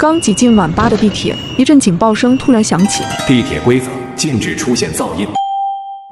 刚挤进晚八的地铁，一阵警报声突然响起。地铁规则：禁止出现噪音。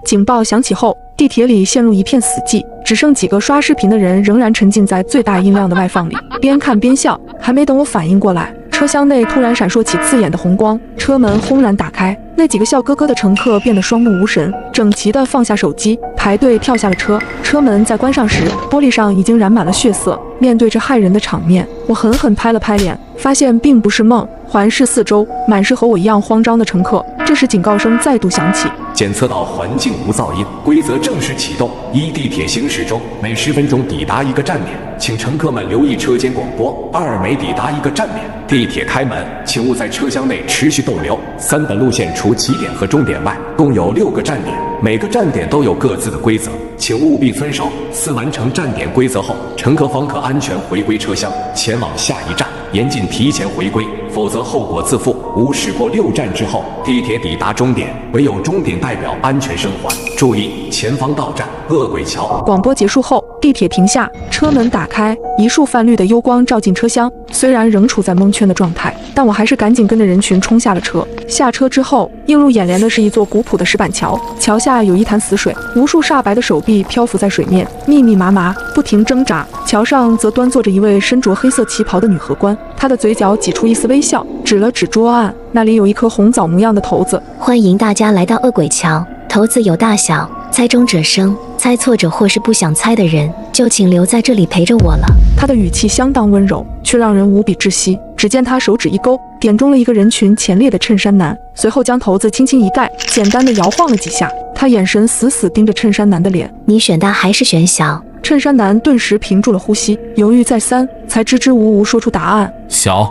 警报响起后，地铁里陷入一片死寂，只剩几个刷视频的人仍然沉浸在最大音量的外放里，边看边笑。还没等我反应过来，车厢内突然闪烁起刺眼的红光，车门轰然打开，那几个笑呵呵的乘客变得双目无神，整齐地放下手机，排队跳下了车。车门在关上时，玻璃上已经染满了血色。面对这骇人的场面，我狠狠拍了拍脸，发现并不是梦。环视四周，满是和我一样慌张的乘客。这时警告声再度响起，检测到环境无噪音，规则正式启动。一、地铁行驶中，每10分钟抵达一个站点，请乘客们留意车间广播。2、每抵达一个站点，地铁开门，请勿在车厢内持续逗留。3、本路线除起点和终点外，共有6个站点，每个站点都有各自的规则，请务必遵守。4、完成站点规则后，乘客方可安全回归车厢，前往下一站。严禁提前回归，否则后果自负。5、驶过6站之后，地铁抵达终点，唯有终点代表安全生还。注意，前方到站恶鬼桥。广播结束后，地铁停下，车门打开，一束泛绿的幽光照进车厢。虽然仍处在蒙圈的状态，但我还是赶紧跟着人群冲下了车。下车之后，映入眼帘的是一座古朴的石板桥，桥下有一潭死水，无数煞白的手臂漂浮在水面，密密麻麻，不停挣扎。桥上则端坐着一位身着黑色旗袍的女荷官，她的嘴角挤出一丝微笑，指了指桌案，那里有一颗红枣模样的骰子。欢迎大家来到恶鬼桥，骰子有大小，猜中者生，猜错者或是不想猜的人，就请留在这里陪着我了。他的语气相当温柔，却让人无比窒息。只见他手指一勾，点中了一个人群前列的衬衫男，随后将骰子轻轻一盖，简单的摇晃了几下。他眼神死死盯着衬衫男的脸。你选大还是选小？衬衫男顿时屏住了呼吸，犹豫再三，才支支吾吾说出答案：小。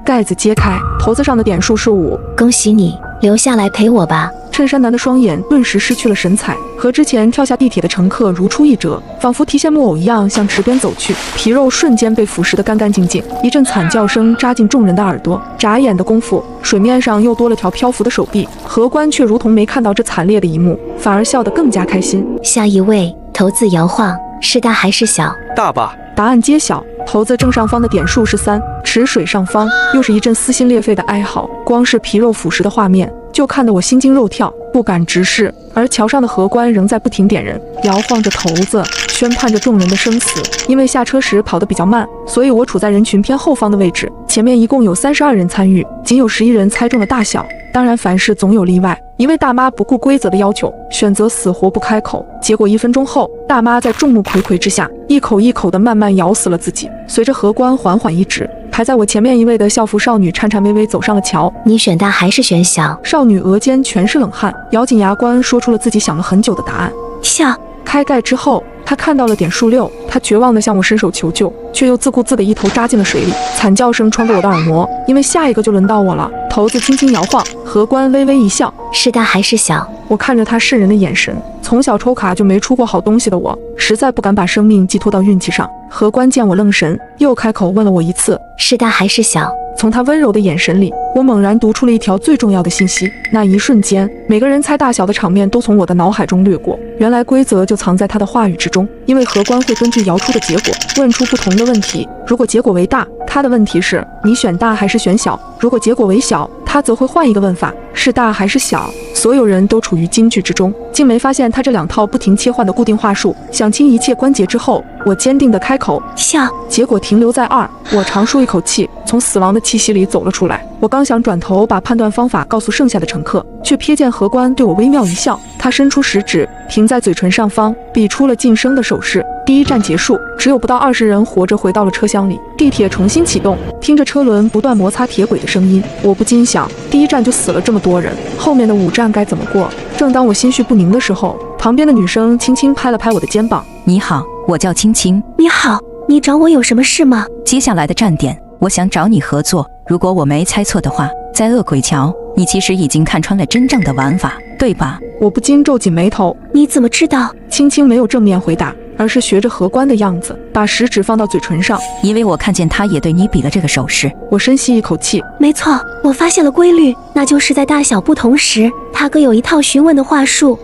盖子揭开，骰子上的点数是5。恭喜你，留下来陪我吧。衬衫男的双眼顿时失去了神采，和之前跳下地铁的乘客如出一辙，仿佛提线木偶一样向池边走去，皮肉瞬间被腐蚀得干干净净。一阵惨叫声扎进众人的耳朵，眨眼的功夫，水面上又多了条漂浮的手臂。荷官却如同没看到这惨烈的一幕，反而笑得更加开心。下一位，骰子摇晃，是大还是小？大吧。答案揭晓，骰子正上方的点数是3，池水上方又是一阵撕心裂肺的哀嚎。光是皮肉腐蚀的画面，就看得我心惊肉跳，不敢直视。而桥上的荷官仍在不停点人，摇晃着骰子，宣判着众人的生死。因为下车时跑得比较慢，所以我处在人群偏后方的位置。前面一共有32人参与，仅有11人猜中了大小。当然凡事总有例外，一位大妈不顾规则的要求，选择死活不开口。结果1分钟后，大妈在众目睽睽之下，一口一口地慢慢咬死了自己。随着荷官缓缓一指，排在我前面一位的校服少女颤颤巍巍走上了桥。你选大还是选小？少女额间全是冷汗，咬紧牙关说出了自己想了很久的答案：小。开盖之后，她看到了点数6，她绝望地向我伸手求救，却又自顾自地一头扎进了水里。惨叫声穿过我的耳膜，因为下一个就轮到我了。骰子轻轻摇晃，荷官微微一笑：是大还是小？我看着他渗人的眼神，从小抽卡就没出过好东西的我，实在不敢把生命寄托到运气上。荷官见我愣神，又开口问了我一次：是大还是小？从他温柔的眼神里，我猛然读出了一条最重要的信息。那一瞬间，每个人猜大小的场面都从我的脑海中掠过。原来规则就藏在他的话语之中，因为荷官会根据摇出的结果问出不同的问题。如果结果为大，他的问题是你选大还是选小；如果结果为小，他则会换一个问法，是大还是小。所有人都处于惊惧之中，竟没发现他这2套不停切换的固定话术。想清一切关节之后，我坚定地开口：小。结果停留在2，我长舒一口气，从死亡的气息里走了出来。我刚想转头把判断方法告诉剩下的乘客，却瞥见荷官对我微妙一笑，他伸出食指停在嘴唇上方，比出了晋升的手势。第1站结束，只有不到20人活着回到了车厢里。地铁重新启动，听着车轮不断摩擦铁轨的声音，我不禁想，第1站就死了这么多人，后面的5站该怎么过？正当我心绪不宁的时候，旁边的女生轻轻拍了拍我的肩膀：你好，我叫青青。你好，你找我有什么事吗？接下来的站点，我想找你合作。如果我没猜错的话，在恶鬼桥，你其实已经看穿了真正的玩法，对吧？我不禁皱紧眉头。你怎么知道？青青没有正面回答，而是学着荷官的样子，把食指放到嘴唇上。因为我看见他也对你比了这个手势。我深吸一口气。没错，我发现了规律，那就是在大小不同时，他各有一套询问的话术。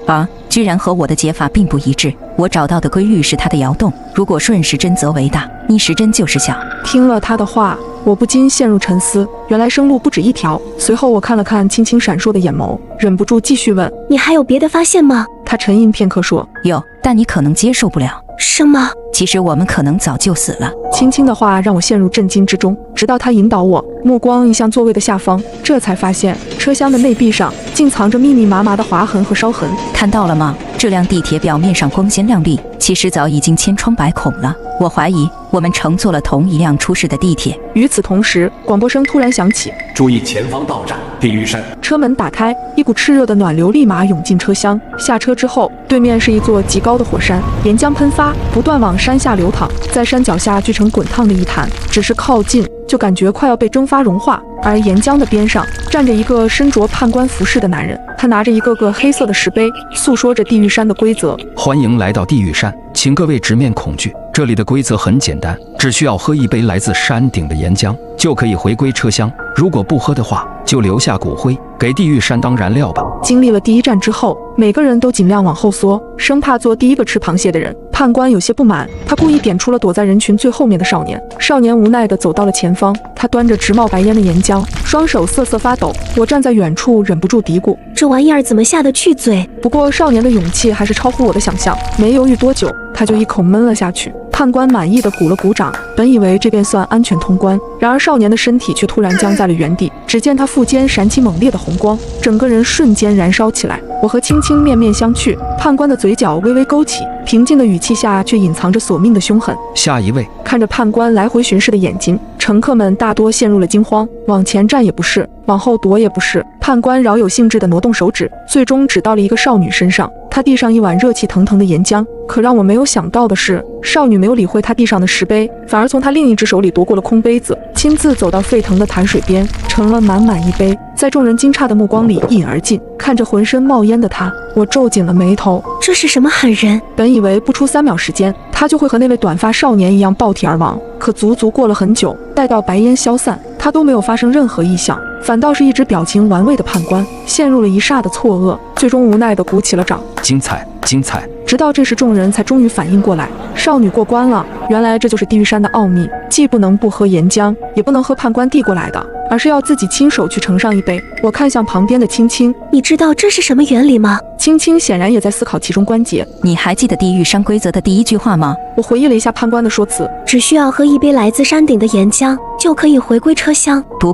居然和我的解法并不一致。我找到的规律是他的摇动，如果顺时针则为大，逆时针就是小。听了他的话，我不禁陷入沉思，原来生路不止一条。随后我看了看青青闪烁的眼眸，忍不住继续问：你还有别的发现吗？他沉吟片刻说：有，但你可能接受不了。什么？其实我们可能早就死了。青青的话让我陷入震惊之中，直到他引导我目光移向座位的下方，这才发现车厢的内壁上竟藏着密密麻麻的划痕和烧痕。看到了吗？这辆地铁表面上光鲜亮丽，其实早已经千疮百孔了。我怀疑我们乘坐了同一辆出事的地铁。与此同时，广播声突然响起：注意前方到站地狱山。车门打开，一股炽热的暖流立马涌进车厢。下车之后，对面是一座极高的火山，岩浆喷发，不断往山下流淌，在山脚下聚成滚烫的一滩，只是靠近就感觉快要被蒸发融化。而岩浆的边上站着一个身着判官服饰的男人，他拿着一个个黑色的石碑，诉说着地狱山的规则。欢迎来到地狱山，请各位直面恐惧。这里的规则很简单，只需要喝一杯来自山顶的岩浆，就可以回归车厢。如果不喝的话，就留下骨灰，给地狱山当燃料吧。经历了第一站之后，每个人都尽量往后缩，生怕做第一个吃螃蟹的人。判官有些不满，他故意点出了躲在人群最后面的少年。少年无奈地走到了前方，他端着直冒白烟的岩浆，双手瑟瑟发抖。我站在远处，忍不住嘀咕：这玩意儿怎么下得去嘴？不过少年的勇气还是超乎我的想象，没犹豫多久，他就一口闷了下去。判官满意的鼓了鼓掌，本以为这便算安全通关，然而少年的身体却突然僵在了原地。只见他腹间闪起猛烈的红光，整个人瞬间燃烧起来。我和青青面面相觑，判官的嘴角微微勾起，平静的语气下却隐藏着索命的凶狠。下一位。看着判官来回巡视的眼睛，乘客们大多陷入了惊慌，往前站也不是，往后躲也不是。判官饶有兴致地挪动手指，最终指到了一个少女身上。她递上一碗热气腾腾的岩浆，可让我没有想到的是，少女没有理会她地上的石碑，反而从她另一只手里夺过了空杯子，亲自走到沸腾的潭水边，盛了满满一杯，在众人惊诧的目光里一饮而尽。看着浑身冒烟的她，我皱紧了眉头。这是什么狠人？本以为不出3秒时间，他就会和那位短发少年一样爆体而亡，可足足过了很久，待到白烟消散，他都没有发生任何异响，反倒是一直表情玩味的判官陷入了一霎的错愕，最终无奈地鼓起了掌。精彩，精彩！直到这时，众人才终于反应过来，少女过关了。原来这就是地狱山的奥秘，既不能不喝岩浆，也不能喝判官递过来的，而是要自己亲手去盛上一杯。我看向旁边的青青，你知道这是什么原理吗？青青显然也在思考其中关节。你还记得地狱山规则的第一句话吗？我回忆了一下判官的说辞，只需要喝一杯来自山顶的岩浆，就可以回归车厢。不，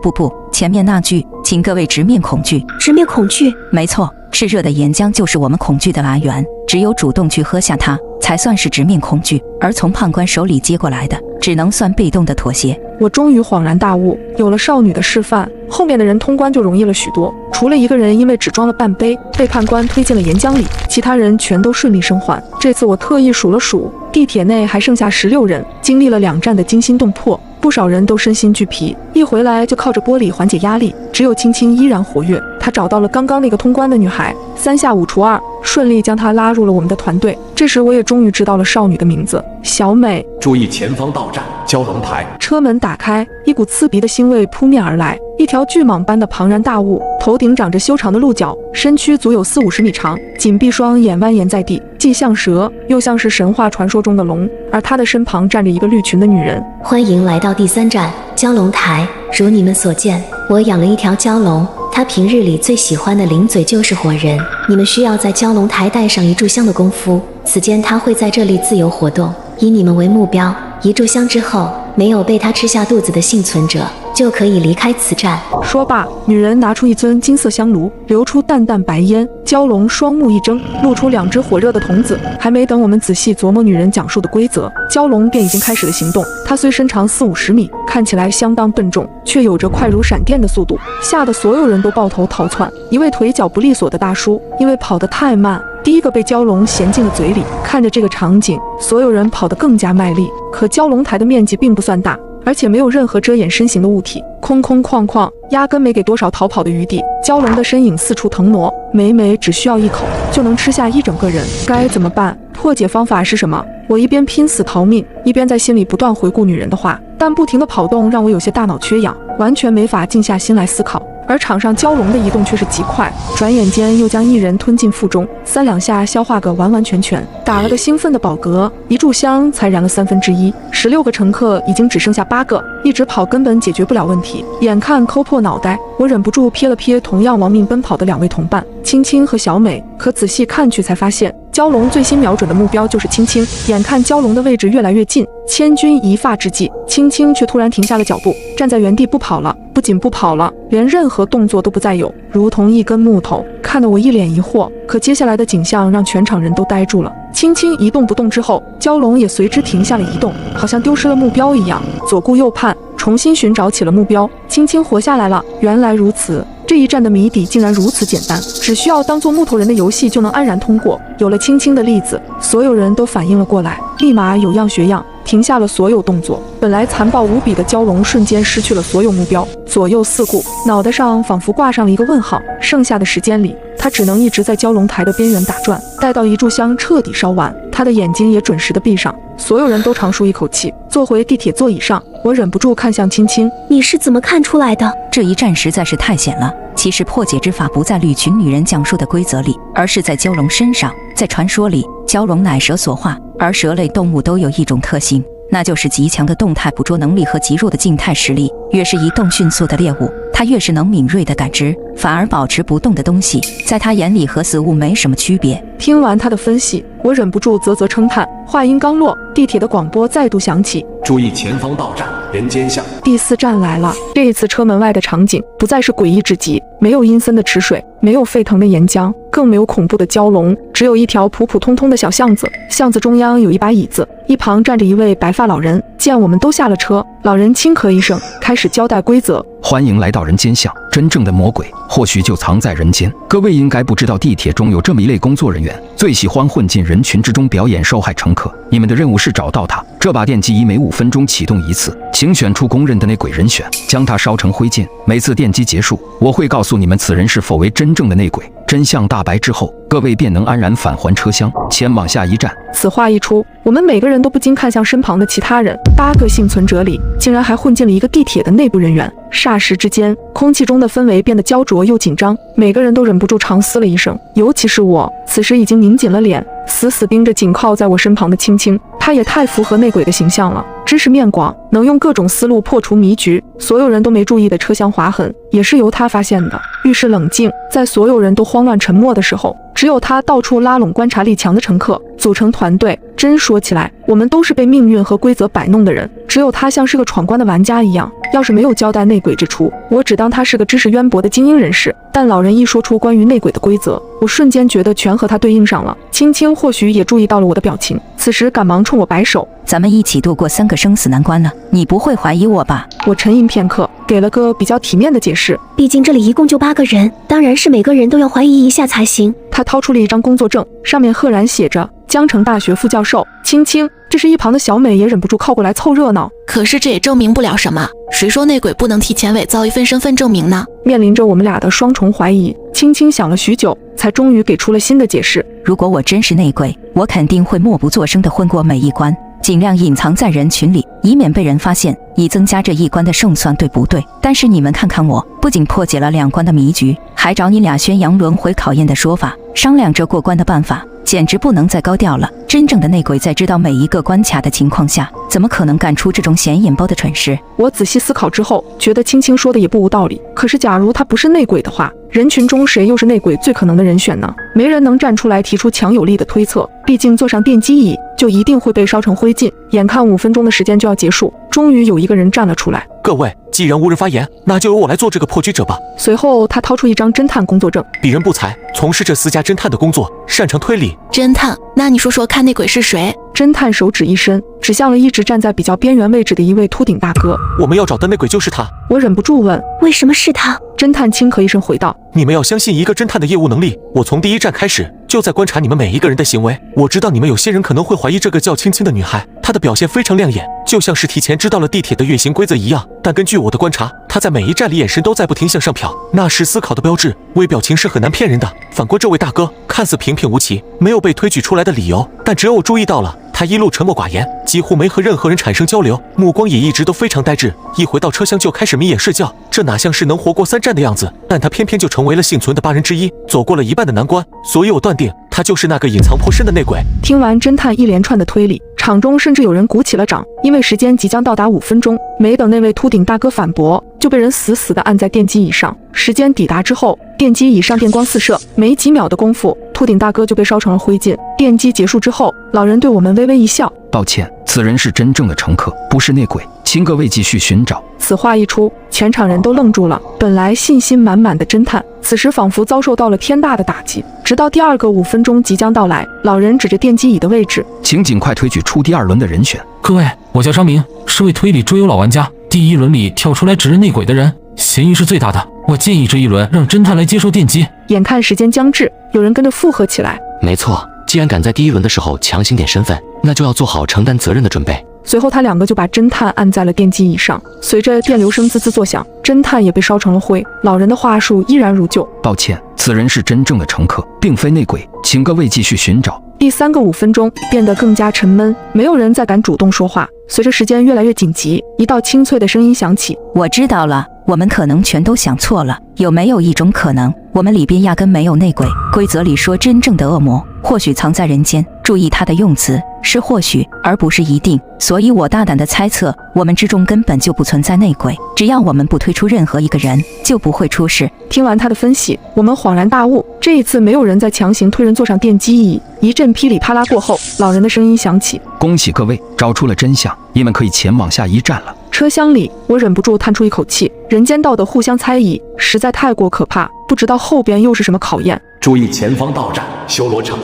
前面那句，请各位直面恐惧。直面恐惧？没错，炽热的岩浆就是我们恐惧的来源，只有主动去喝下它，才算是直面恐惧，而从判官手里接过来的，只能算被动的妥协。我终于恍然大悟，有了少女的示范，后面的人通关就容易了许多。除了一个人因为只装了半杯，被判官推进了岩浆里，其他人全都顺利生还。这次我特意数了数，地铁内还剩下16人，经历了2站的惊心动魄，不少人都身心俱疲，一回来就靠着玻璃缓解压力。只有青青依然活跃，她找到了刚刚那个通关的女孩，3下5除2，顺利将她拉入了我们的团队。这时我也终于知道了少女的名字，小美。注意前方到站蛟龙台。车门打开，一股刺鼻的腥味扑面而来，一条巨蟒般的庞然大物，头顶长着修长的鹿角，身躯足有40-50米长，紧闭双眼蜿蜒在地，既像蛇，又像是神话传说中的龙。而她的身旁站着一个绿裙的女人。欢迎来到第3站蛟龙台。如你们所见，我养了一条蛟龙，它平日里最喜欢的零嘴就是火人。你们需要在蛟龙台带上1炷香的功夫，此间它会在这里自由活动，以你们为目标。1炷香之后，没有被它吃下肚子的幸存者就可以离开此站。说罢，女人拿出一尊金色香炉，流出淡淡白烟。蛟龙双目一睁，露出2只火热的瞳子。还没等我们仔细琢磨女人讲述的规则，蛟龙便已经开始了行动。它虽身长40-50米，看起来相当笨重，却有着快如闪电的速度，吓得所有人都抱头逃窜。一位腿脚不利索的大叔，因为跑得太慢，第一个被蛟龙衔进了嘴里。看着这个场景，所有人跑得更加卖力。可蛟龙台的面积并不算大，而且没有任何遮掩身形的物体，空空旷旷，压根没给多少逃跑的余地。蛟龙的身影四处腾挪，每每只需要一口就能吃下1整个人。该怎么办？破解方法是什么？我一边拼死逃命，一边在心里不断回顾女人的话，但不停的跑动让我有些大脑缺氧，完全没法静下心来思考。而场上蛟龙的移动却是极快，转眼间又将一人吞进腹中，3两下消化个完完全全，打了个兴奋的饱嗝，一炷香才燃了1/3，16个乘客已经只剩下8个，一直跑根本解决不了问题。眼看抠破脑袋，我忍不住瞥了瞥同样亡命奔跑的2位同伴青青和小美，可仔细看去才发现，蛟龙最新瞄准的目标就是青青。眼看蛟龙的位置越来越近，千钧一发之际，青青却突然停下了脚步，站在原地不跑了。不仅不跑了，连任何动作都不再有，如同一根木头，看得我一脸疑惑。可接下来的景象让全场人都呆住了。青青一动不动之后，蛟龙也随之停下了移动，好像丢失了目标一样，左顾右盼，重新寻找起了目标。青青活下来了，原来如此。这一战的谜底竟然如此简单，只需要当做木头人的游戏就能安然通过。有了青青的例子，所有人都反应了过来，立马有样学样，停下了所有动作。本来残暴无比的蛟龙瞬间失去了所有目标，左右四顾，脑袋上仿佛挂上了一个问号。剩下的时间里，他只能一直在蛟龙台的边缘打转，待到一炷香彻底烧完，他的眼睛也准时的闭上。所有人都长舒一口气，坐回地铁座椅上，我忍不住看向青青：“你是怎么看出来的？”这一战实在是太险了。其实破解之法不在绿群女人讲述的规则里，而是在蛟龙身上。在传说里，蛟龙乃蛇所化，而蛇类动物都有一种特性，那就是极强的动态捕捉能力和极弱的静态实力。越是移动迅速的猎物，它越是能敏锐地感知，反而保持不动的东西，在它眼里和死物没什么区别。听完他的分析，我忍不住啧啧称叹。话音刚落，地铁的广播再度响起：“注意前方到站，人间巷。”第4站来了。这一次车门外的场景不再是诡异至极，没有阴森的池水，没有沸腾的岩浆，更没有恐怖的蛟龙，只有一条普普通通的小巷子。巷子中央有一把椅子，一旁站着一位白发老人。见我们都下了车，老人轻咳一声，开始交代规则：“欢迎来到人间巷，真正的魔鬼或许就藏在人间。各位应该不知道，地铁中有这么一类工作人员，最喜欢混进人群之中表演受害乘客。你们的任务是找到他。这把电击仪每5分钟启动一次，请选出公认的内鬼人选，将他烧成灰烬。每次电击结束，我会告诉你们此人是否为真正的内鬼。真相大白之后，各位便能安然返还车厢，前往下一站。”此话一出，我们每个人都不禁看向身旁的其他人。8个幸存者里，竟然还混进了一个地铁的内部人员。霎时之间，空气中的氛围变得焦灼又紧张，每个人都忍不住长嘶了一声。尤其是我，此时已经拧紧了脸，死死盯着紧靠在我身旁的青青。他也太符合内鬼的形象了，知识面广，能用各种思路破除迷局。所有人都没注意的车厢划痕，也是由他发现的。遇事冷静，在所有人都慌乱沉默的时候，只有他到处拉拢观察力强的乘客，组成团队。真说起来，我们都是被命运和规则摆弄的人，只有他像是个闯关的玩家一样。要是没有交代内鬼之处，我只当他是个知识渊博的精英人士。但老人一说出关于内鬼的规则，我瞬间觉得全和他对应上了。青青或许也注意到了我的表情，此时赶忙冲我摆手：“咱们一起度过3个生死难关了，你不会怀疑我吧？”我沉吟片刻，给了个比较体面的解释：“毕竟这里一共就8个人，当然是每个人都要怀疑一下才行。”他掏出了一张工作证，上面赫然写着江城大学副教授青青。这时一旁的小美也忍不住靠过来凑热闹。可是这也证明不了什么，谁说内鬼不能提前伪造一份身份证明呢？面临着我们俩的双重怀疑，青青想了许久，才终于给出了新的解释：“如果我真是内鬼，我肯定会默不作声地混过每一关，尽量隐藏在人群里，以免被人发现，以增加这一关的胜算，对不对？但是你们看看我，不仅破解了2关的迷局，还找你俩宣扬轮回考验的说法，商量着过关的办法，简直不能再高调了。真正的内鬼在知道每一个关卡的情况下，怎么可能干出这种显眼包的蠢事？”我仔细思考之后，觉得青青说的也不无道理。可是假如他不是内鬼的话，人群中谁又是内鬼最可能的人选呢？没人能站出来提出强有力的推测，毕竟坐上电击椅就一定会被烧成灰烬。眼看5分钟的时间就要结束，终于有一个人站了出来：“各位，既然无人发言，那就由我来做这个破局者吧。”随后他掏出一张侦探工作证：“鄙人不才，从事这私家侦探的工作，擅长推理。”侦探？那你说说看，内鬼是谁？侦探手指一伸，指向了一直站在比较边缘位置的一位秃顶大哥：“我们要找的内鬼就是他。”我忍不住问：“为什么是他？”侦探轻咳一声回道：“你们要相信一个侦探的业务能力。我从第1站开始就在观察你们每一个人的行为。我知道你们有些人可能会怀疑这个叫青青的女孩，她的表现非常亮眼，就像是提前知道了地铁的运行规则一样。但根据我的观察，她在每一站里眼神都在不停向上瞟，那是思考的标志。微表情是很难骗人的。反观这位大哥，看似平平无奇，没有被推举出来的理由，但但只有我注意到了，他一路沉默寡言，几乎没和任何人产生交流，目光也一直都非常呆滞，一回到车厢就开始眯眼睡觉，这哪像是能活过3战的样子？但他偏偏就成为了幸存的8人之一，走过了一半的难关，所以我断定他就是那个隐藏颇深的内鬼。听完侦探一连串的推理，场中甚至有人鼓起了掌，因为时间即将到达5分钟，没等那位秃顶大哥反驳，就被人死死地按在电机椅上。时间抵达之后，电机椅上电光四射，没几秒的功夫，秃顶大哥就被烧成了灰烬。电击结束之后，老人对我们微微一笑，抱歉，此人是真正的乘客，不是内鬼，请各位继续寻找。此话一出，全场人都愣住了。本来信心满满的侦探，此时仿佛遭受到了天大的打击。直到第2个5分钟即将到来，老人指着电机椅的位置，请尽快推举出第2轮的人选。各位，我叫张明，是位推理桌游老玩家。第1轮里跳出来指认内鬼的人，嫌疑是最大的。我建议这一轮让侦探来接受电击。眼看时间将至，有人跟着附和起来。没错，既然敢在第1轮的时候强行点身份，那就要做好承担责任的准备。随后他2个就把侦探按在了电机椅上，随着电流声滋滋作响，侦探也被烧成了灰。老人的话术依然如旧，抱歉，此人是真正的乘客，并非内鬼，请各位继续寻找。第3个5分钟变得更加沉闷，没有人再敢主动说话。随着时间越来越紧急，一道清脆的声音响起，我知道了，我们可能全都想错了。有没有一种可能，我们里边压根没有内鬼？规则里说真正的恶魔或许藏在人间，注意他的用词，是或许而不是一定。所以我大胆地猜测，我们之中根本就不存在内鬼，只要我们不推出任何一个人，就不会出事。听完他的分析，我们恍然大悟，这一次没有人再强行推人坐上电机椅。一阵噼里啪啦过后，老人的声音响起，恭喜各位找出了真相，你们可以前往下一站了。车厢里，我忍不住叹出一口气，人间道的互相猜疑实在太过可怕，不知道后边又是什么考验。注意前方到站，修罗场。